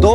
2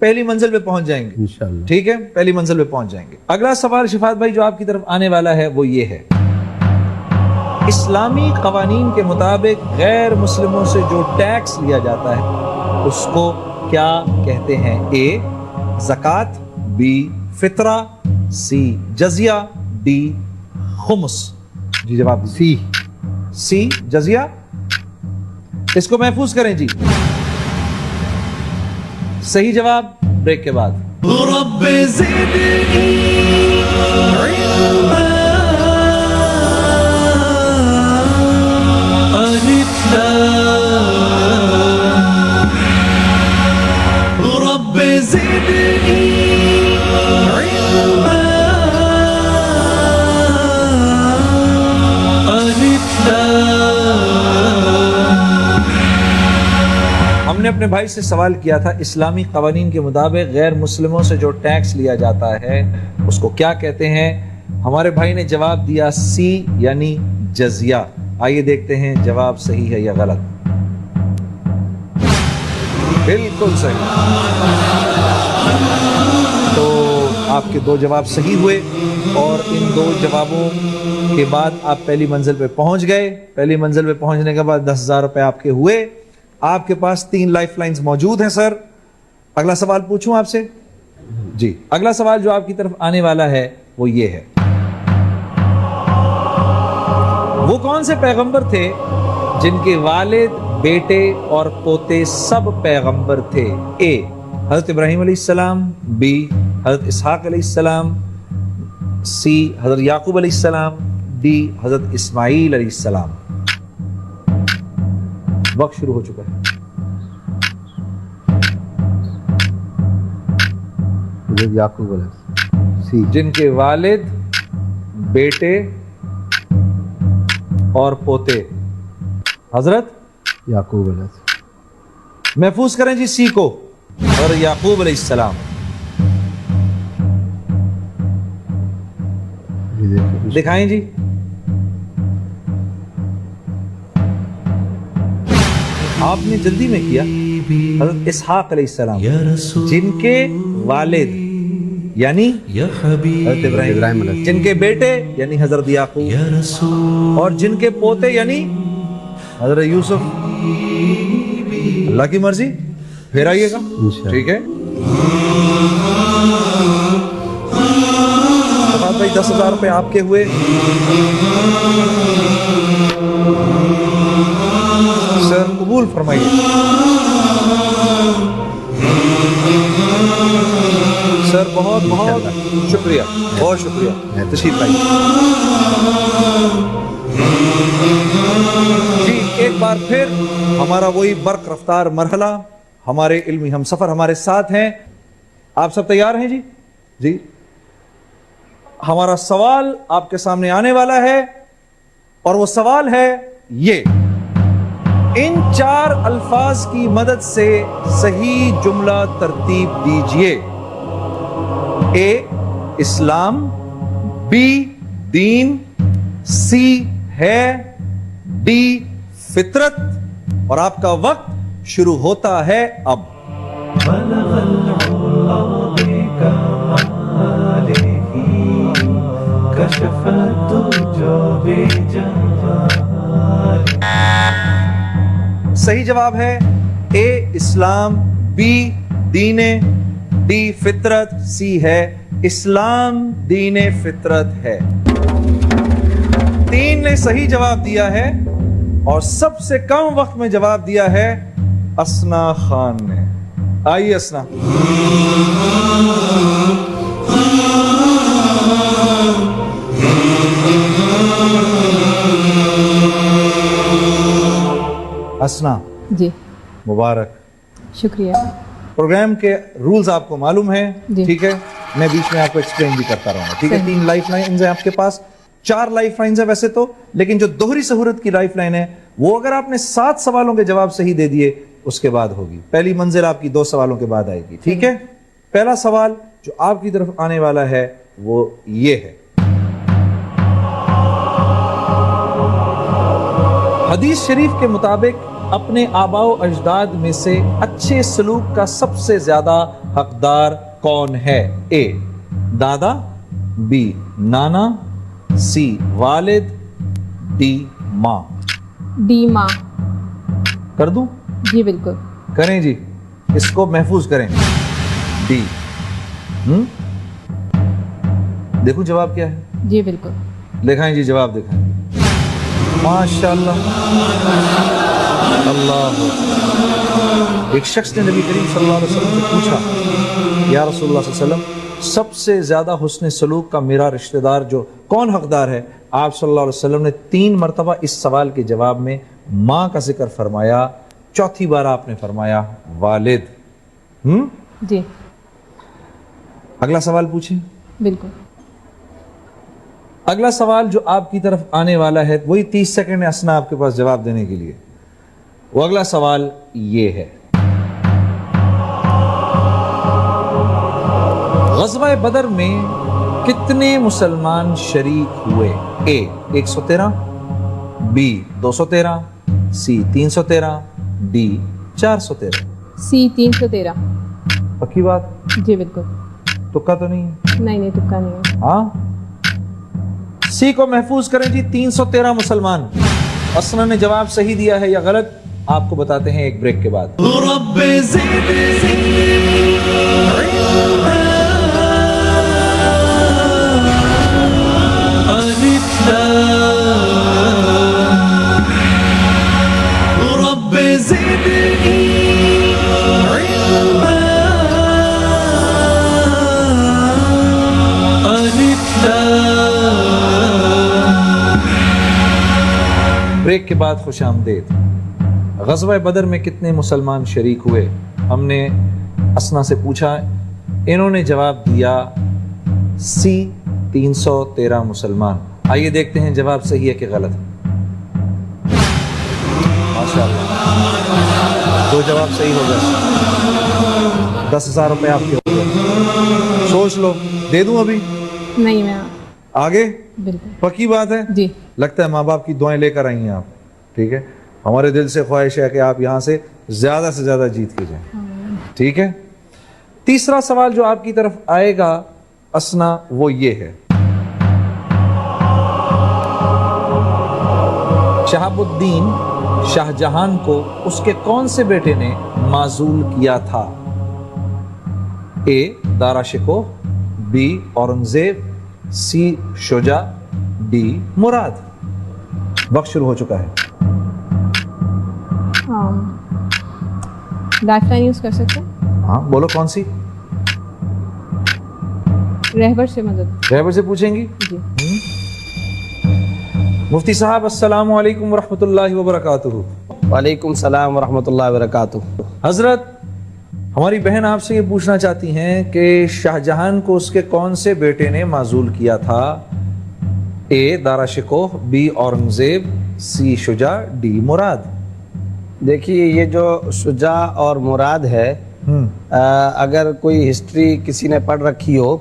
پہلی منزل پہ پہنچ جائیں گے انشاءاللہ. ٹھیک ہے, پہلی منزل پہ پہنچ جائیں گے. اگلا سوال شفاعت بھائی جو آپ کی طرف آنے والا ہے وہ یہ ہے, اسلامی قوانین کے مطابق غیر مسلموں سے جو ٹیکس لیا جاتا ہے اس کو کیا کہتے ہیں؟ اے زکوٰۃ, بی فطرہ, سی جزیہ, ڈی خمس. جی جواب سی. سی جزیہ. اس کو محفوظ کریں جی. صحیح جواب بریک کے بعد. رب زدنی علما رب زدنی علما ہم نے اپنے بھائی سے سوال کیا تھا اسلامی قوانین کے مطابق غیر مسلموں سے جو ٹیکس لیا جاتا ہے اس کو کیا کہتے ہیں؟ ہمارے بھائی نے جواب دیا سی یعنی جزیہ. آئیے دیکھتے ہیں جواب صحیح ہے یا غلط. بالکل صحیح. تو آپ کے دو جواب صحیح ہوئے اور ان دو جوابوں کے بعد آپ پہلی منزل پہ پہنچ گئے. پہلی منزل پہ پہنچنے کے بعد 10,000 روپے آپ کے ہوئے. آپ کے پاس 3 لائف لائنز موجود ہیں سر. اگلا سوال پوچھوں آپ سے؟ جی اگلا سوال جو آپ کی طرف آنے والا ہے وہ یہ ہے, وہ کون سے پیغمبر تھے جن کے والد, بیٹے اور پوتے سب پیغمبر تھے؟ اے حضرت ابراہیم علیہ السلام, بی حضرت اسحاق علیہ السلام, سی حضرت یعقوب علیہ السلام, ڈی حضرت اسماعیل علیہ السلام. وقت شروع ہو چکا ہے. حضرت یعقوب علیہ السلام. سی. جن کے والد, بیٹے اور پوتے حضرت یعقوب علیہ السلام. محفوظ کریں جی سی کو, اور یعقوب علیہ السلام. دکھائیں جی. آپ نے جلدی میں کیا. حضرت اسحاق علیہ السلام جن کے والد یعنی حضرت ابراہیم علیہ السلام, جن کے بیٹے یعنی حضرت یعقوب, اور جن کے پوتے یعنی حضرت یوسف. اللہ کی مرضی. پھر آئیے گا. ٹھیک ہے بھائی, 10,000 روپے آپ کے ہوئے. سر قبول فرمائیے. سر بہت بہت شکریہ, بہت شکریہ. تشریف لائیے جی. ایک بار پھر ہمارا وہی برق رفتار مرحلہ, ہمارے علمی ہم سفر ہمارے ساتھ ہیں. آپ سب تیار ہیں جی؟ جی ہمارا سوال آپ کے سامنے آنے والا ہے اور وہ سوال ہے یہ, ان 4 الفاظ کی مدد سے صحیح جملہ ترتیب دیجئے. اے اسلام, بی دین, سی ہے, ڈی فطرت. اور آپ کا وقت شروع ہوتا ہے اب. صحیح جواب ہے اے اسلام, بی دین, ڈی فطرت, سی ہے اسلام دین فطرت ہے. 3 نے صحیح جواب دیا ہے اور سب سے کم وقت میں جواب دیا ہے اسنا خان نے. آئیے اسنا. اسنا جی مبارک. شکریہ. پروگرام کے رولز آپ کو معلوم ہیں, جی. ٹھیک ہے, میں بیچ میں آپ کو ایکسپلین بھی کرتا رہوں گا. ٹھیک ہے, 3 لائف لائنز ہیں آپ کے پاس, 4 لائف لائنز ہیں ویسے تو, لیکن جو دوہری سہولت کی لائف لائن ہے وہ اگر آپ نے 7 سوالوں کے جواب صحیح دے دیے اس کے بعد ہوگی. پہلی منزل آپ کی 2 سوالوں کے بعد آئے گی. ٹھیک ہے, پہلا سوال جو آپ کی طرف آنے والا ہے وہ یہ ہے. حدیث شریف کے مطابق اپنے آباء و اجداد میں سے اچھے سلوک کا سب سے زیادہ حقدار کون ہے؟ اے دادا، بی نانا، سی والد، ڈی ماں۔ ڈی ماں۔ کر دوں؟ جی بالکل کریں جی، اس کو محفوظ کریں، ڈی۔ دیکھو جواب کیا ہے، جی بالکل دکھائیں جی جواب دکھائیں۔ ماشاءاللہ، اللہ۔ ایک شخص نے نبی کریم صلی اللہ علیہ وسلم سے پوچھا، یا رسول اللہ صلی اللہ علیہ وسلم، سب سے زیادہ حسن سلوک کا میرا رشتہ دار جو کون حقدار ہے؟ آپ صلی اللہ علیہ وسلم نے 3 مرتبہ اس سوال کے جواب میں ماں کا ذکر فرمایا، چوتھی بار آپ نے فرمایا والد۔ جی اگلا سوال پوچھیں۔ بالکل۔ اگلا سوال جو آپ کی طرف آنے والا ہے، وہی 30 سیکنڈ ہے اسنا آپ کے پاس جواب دینے کے لیے۔ وہ اگلا سوال یہ ہے، غزوہ بدر میں کتنے مسلمان شریک ہوئے؟ اے 113، بی 213، سی 313، ڈی 413۔ سی 313۔ پکی بات؟ جی بالکل۔ تکا تو نہیں ہے؟ نہیں تکا نہیں ہے۔ ہاں، سی کو محفوظ کریں جی، 313 مسلمان۔ اسنا نے جواب صحیح دیا ہے یا غلط، آپ کو بتاتے ہیں ایک بریک کے بعد۔ بریک کے بعد خوش آمدید۔ غزوہ بدر میں کتنے مسلمان شریک ہوئے؟ ہم نے اسنا سے پوچھا، انہوں نے جواب دیا سی 313 مسلمان۔ آئیے دیکھتے ہیں جواب صحیح ہے کہ غلط۔ ماشاءاللہ، 2 جواب صحیح ہو گئے، 10,000 روپے آپ کے ہو گئے۔ سوچ لو، دے دوں ابھی؟ نہیں میں آگے؟ بالکل پکی بات ہے؟ جی لگتا ہے ماں باپ کی دعائیں لے کر آئی ہیں آپ، ٹھیک ہے؟ ہمارے دل سے خواہش ہے کہ آپ یہاں سے زیادہ جیت کے جائیں، ٹھیک ہے؟ تیسرا سوال جو آپ کی طرف آئے گا اسنا، وہ یہ ہے، شہاب الدین شاہ جہان کو اس کے کون سے بیٹے نے معزول کیا تھا؟ A Dara Shikoh, B Aurangzeb, C Shuja, D Murad. وقت شروع ہو چکا ہے۔ لائف لائن یوز کر سکتے ہیں؟ ہاں بولو، کون سی؟ رہبر سے مدد۔ رہبر سے پوچھیں گی؟ جی مفتی صاحب السلام علیکم ورحمۃ اللہ وبرکاتہ۔ وعلیکم السلام ورحمۃ اللہ وبرکاتہ۔ حضرت، ہماری بہن آپ سے یہ پوچھنا چاہتی ہیں کہ شاہ جہان کو اس کے کون سے بیٹے نے معزول کیا تھا؟ A Dara Shikoh, B Aurangzeb, C Shuja, D Murad. دیکھیے، یہ جو شجاع اور مراد ہے، اگر کوئی ہسٹری کسی نے پڑھ رکھی ہو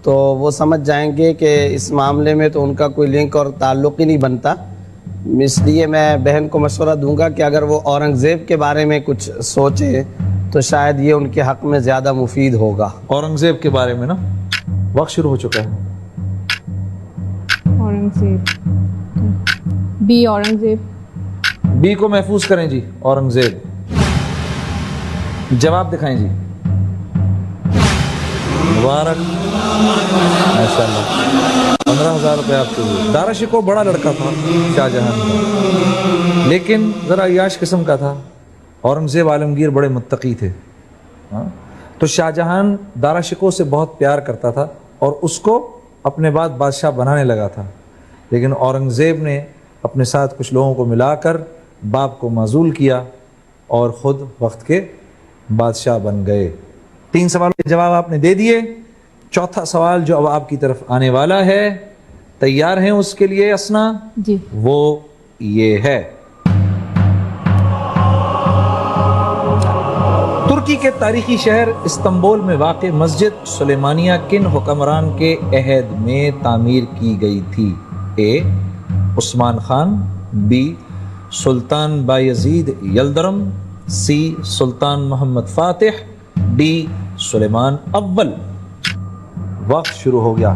تو وہ سمجھ جائیں گے کہ اس معاملے میں تو ان کا کوئی لنک اور تعلق ہی نہیں بنتا۔ اس لیے میں بہن کو مشورہ دوں گا کہ اگر وہ اورنگزیب کے بارے میں کچھ سوچے تو شاید یہ ان کے حق میں زیادہ مفید ہوگا۔ اورنگزیب کے بارے میں نا؟ وقت شروع ہو چکا ہے۔ اورنگزیب، بی اورنگزیب۔ بی کو محفوظ کریں جی، اورنگزیب۔ جواب دکھائیں جی۔ مبارک، ماشاءاللہ، 15,000 روپے آپ کے ہوئے۔ دارا شکوہ بڑا لڑکا تھا شاہ جہان کا، لیکن ذرا عیاش قسم کا تھا۔ اورنگزیب عالمگیر بڑے متقی تھے، تو شاہ جہان دارا شکوہ سے بہت پیار کرتا تھا اور اس کو اپنے بعد بادشاہ بنانے لگا تھا، لیکن اورنگزیب نے اپنے ساتھ کچھ لوگوں کو ملا کر باپ کو معزول کیا اور خود وقت کے بادشاہ بن گئے۔ 3 سوالوں کے جواب آپ نے دے دیے۔ چوتھا سوال جو اب آپ کی طرف آنے والا ہے، تیار ہیں اس کے لیے اسنا؟ جی وہ یہ ہے، ترکی کے تاریخی شہر استنبول میں واقع مسجد سلیمانیہ کن حکمران کے عہد میں تعمیر کی گئی تھی؟ A Osman Khan, B Sultan Bayezid Yildirim, C Sultan Mehmed Fatih, D سلیمان اول. وقت شروع ہو گیا.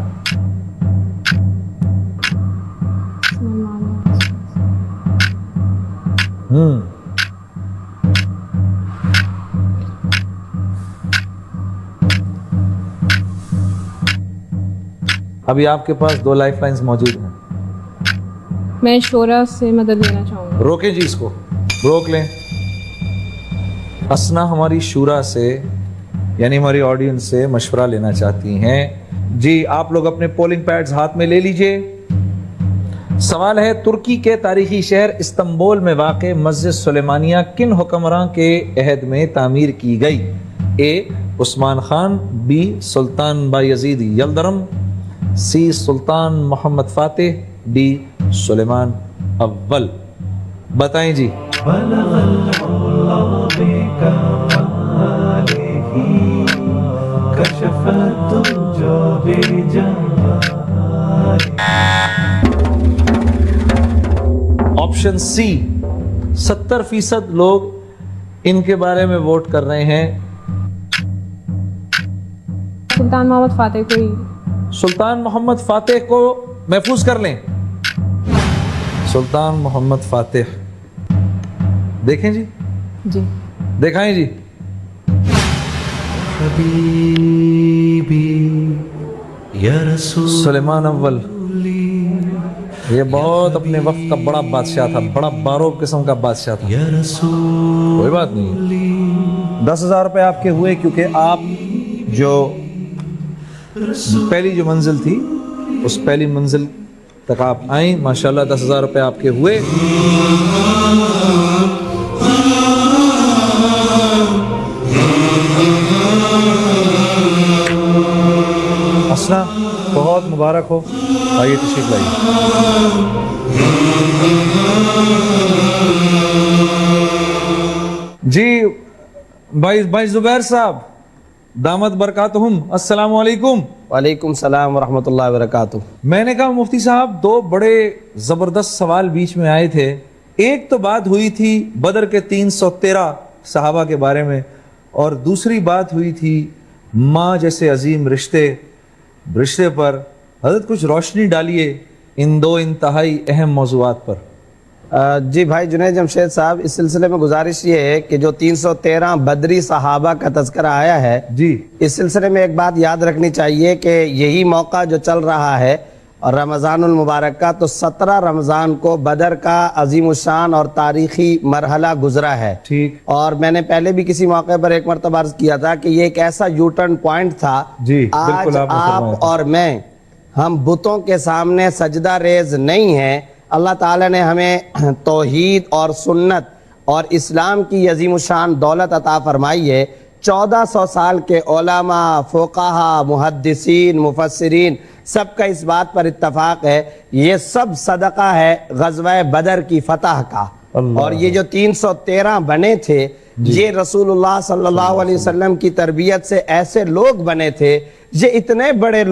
ابھی آپ کے پاس 2 لائف لائنز موجود ہیں. میں شورا سے مدد لینا چاہوں گا. روکیں جی اس کو, روک لیں. اسنا ہماری شورا سے یعنی ہماری آڈینس سے مشورہ لینا چاہتی ہیں. جی آپ لوگ اپنے پولنگ پیڈز ہاتھ میں لے لیجئے. سوال ہے, ترکی کے تاریخی شہر استنبول میں واقع مسجد سلیمانیہ کن حکمراں کے عہد میں تعمیر کی گئی؟ A Osman Khan, B Sultan Bayezid Yildirim, C Sultan Mehmed Fatih, D سلیمان اول. بتائیں جی. آپشن سی, 70% لوگ ان کے بارے میں ووٹ کر رہے ہیں. سلطان محمد فاتح کو ہی. سلطان محمد فاتح کو محفوظ کر لیں. سلطان محمد فاتح دیکھیں جی, جی دکھائیں جی. سلیمان اول یہ بہت اپنے وقت کا بڑا بادشاہ تھا, بڑا باروک قسم کا بادشاہ تھا. کوئی بات نہیں, 10,000 روپے آپ کے ہوئے کیونکہ آپ جو پہلی جو منزل تھی اس پہلی منزل تک آپ آئیں. ماشاءاللہ 10,000 روپے آپ کے ہوئے. اسنا بہت مبارک ہو. آئیے تشریف لائیے. جی بھائی زبیر صاحب دامت برکاتہم, السلام علیکم. وعلیکم السلام ورحمۃ اللہ وبرکاتہ. میں نے کہا مفتی صاحب 2 بڑے زبردست سوال بیچ میں آئے تھے. ایک تو بات ہوئی تھی بدر کے 313 صحابہ کے بارے میں, اور دوسری بات ہوئی تھی ماں جیسے عظیم رشتے پر. حضرت کچھ روشنی ڈالیے ان 2 انتہائی اہم موضوعات پر. جی بھائی جنید جمشید صاحب, اس سلسلے میں گزارش یہ ہے کہ جو 313 بدری صحابہ کا تذکرہ آیا ہے جی, اس سلسلے میں ایک بات یاد رکھنی چاہیے کہ یہی موقع جو چل رہا ہے اور رمضان المبارک کا, تو 17 رمضان کو بدر کا عظیم الشان اور تاریخی مرحلہ گزرا ہے. ٹھیک. اور میں نے پہلے بھی کسی موقع پر ایک مرتبہ عرض کیا تھا کہ یہ ایک ایسا یو ٹرن پوائنٹ تھا. جی آج بالکل آپ نے فرمایا آپ اور میں, ہم بتوں کے سامنے سجدہ ریز نہیں ہیں. اللہ تعالیٰ نے ہمیں توحید اور سنت اور اسلام کی عظیم الشان دولت عطا فرمائی ہے. 1400 سال کے علماء, فقہا, محدثین, مفسرین سب کا اس بات پر اتفاق ہے یہ سب صدقہ ہے غزوہ بدر کی فتح کا. اور یہ جو 313 بنے تھے یہ رسول اللہ صلی اللہ علیہ وسلم کی تربیت سے ایسے لوگ بنے تھے. یہ اتنے بڑے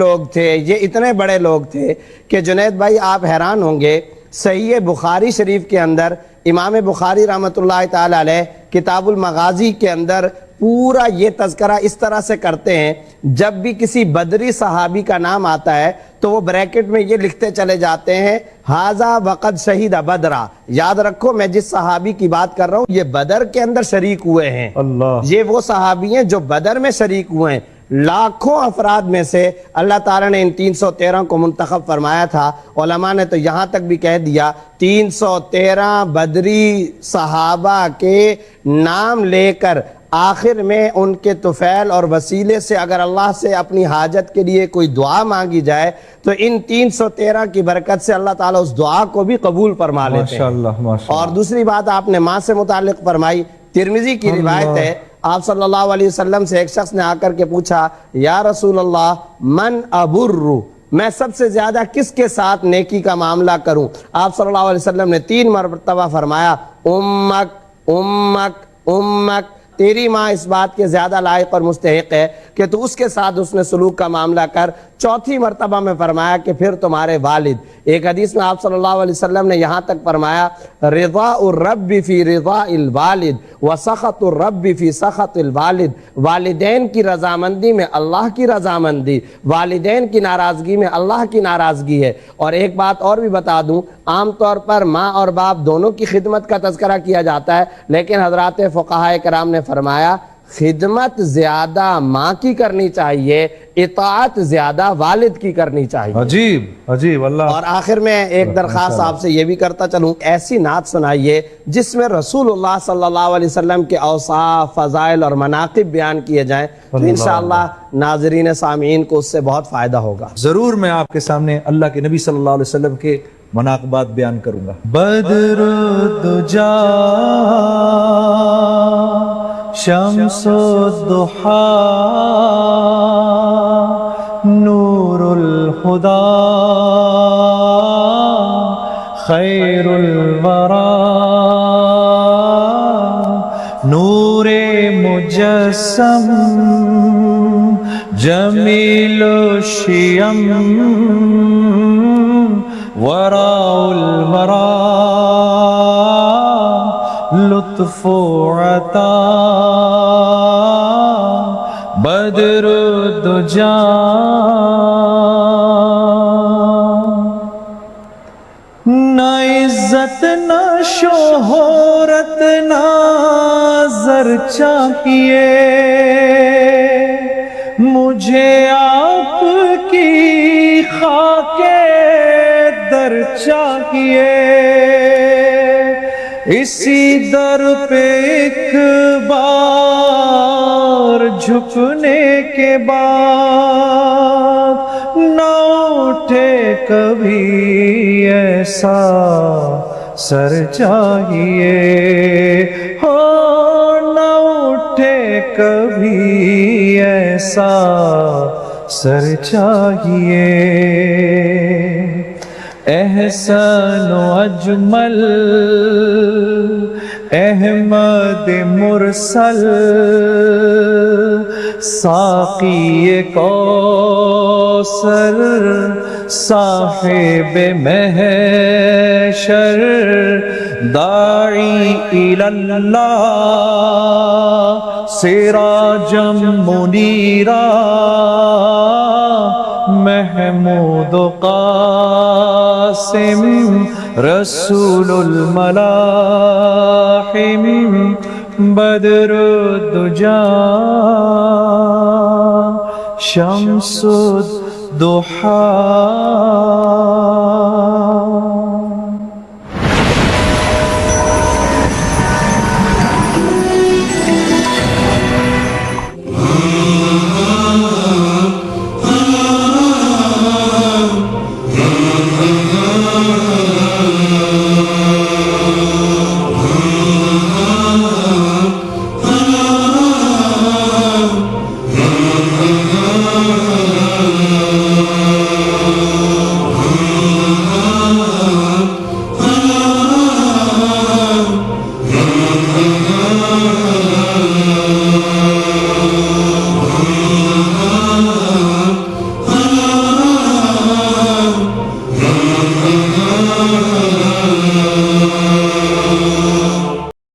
لوگ تھے کہ جنید بھائی آپ حیران ہوں گے. صحیح بخاری شریف کے اندر امام بخاری رحمۃ اللہ تعالی علیہ کتاب المغازی کے اندر پورا یہ تذکرہ اس طرح سے کرتے ہیں, جب بھی کسی بدری صحابی کا نام آتا ہے تو وہ بریکٹ میں یہ لکھتے چلے جاتے ہیں ھذا وقد شہید بدرا. یاد رکھو میں جس صحابی کی بات کر رہا ہوں یہ بدر کے اندر شریک ہوئے ہیں. اللہ, یہ وہ صحابی ہیں جو بدر میں شریک ہوئے ہیں. لاکھوں افراد میں سے اللہ تعالیٰ نے ان 313 کو منتخب فرمایا تھا. علماء نے تو یہاں تک بھی کہہ دیا 313 بدری صحابہ کے نام لے کر آخر میں ان کے طفیل اور وسیلے سے اگر اللہ سے اپنی حاجت کے لیے کوئی دعا مانگی جائے تو ان 313 کی برکت سے اللہ تعالیٰ اس دعا کو بھی قبول فرما لیتے ہیں. ماشاءاللہ. اور دوسری بات آپ نے ماں سے متعلق فرمائی. ترمذی کی روایت ہے, آپ صلی اللہ علیہ وسلم سے ایک شخص نے آ کر کے پوچھا یا رسول اللہ من ابرو, میں سب سے زیادہ کس کے ساتھ نیکی کا معاملہ کروں؟ آپ صلی اللہ علیہ وسلم نے 3 مرتبہ فرمایا امک امک امک. تیری ماں اس بات کے زیادہ لائق اور مستحق ہے کہ تو اس کے ساتھ حسن سلوک کا معاملہ کر۔ چوتھی مرتبہ میں فرمایا کہ پھر تمہارے والد۔ ایک حدیث میں آپ صلی اللہ علیہ وسلم نے یہاں تک فرمایا رضا الرب فی رضا الوالد وسخط الرب فی سخط الوالد، والدین کی رضامندی میں اللہ کی رضامندی، والدین کی ناراضگی میں اللہ کی ناراضگی ہے۔ اور ایک بات اور بھی بتا دوں، عام طور پر ماں اور باپ دونوں کی خدمت کا تذکرہ کیا جاتا ہے، لیکن حضرات فقہاء کرام نے فرمایا خدمت زیادہ ماں کی کرنی چاہیے، اطاعت زیادہ والد کی کرنی چاہیے۔ عجیب عجیب اللہ۔ اور آخر میں ایک درخواست آپ سے یہ بھی کرتا چلوں، ایسی نعت سنائیے جس میں رسول اللہ صلی اللہ علیہ وسلم کے اوصاف، فضائل اور مناقب بیان کیے جائیں، تو انشاءاللہ ناظرین سامعین کو اس سے بہت فائدہ ہوگا۔ ضرور میں آپ کے سامنے اللہ کے نبی صلی اللہ علیہ وسلم کے مناقبات بیان کروں گا۔ بدر الدجا شمس الضحا نور الہدی خیر الورا نور مجسم جمیل الشیم وراء الورا لطف عطا بدر الدجا۔ نہ عزت نہ شہرت نہ زر چاہیے، مجھے آپ کی خاک در چاہیے، اسی در پہ ایک بار جھکنے کے بعد نہ اٹھے کبھی ایسا سر چاہیے، ہو نہ اٹھے کبھی ایسا سر چاہیے۔ احسن و اجمل احمد مرسل ساقی کوثر صاحب محشر داعی الی اللہ سراجا منیرا محمود قاسم رسول الملاحم بدر الدجا شمس الضحا۔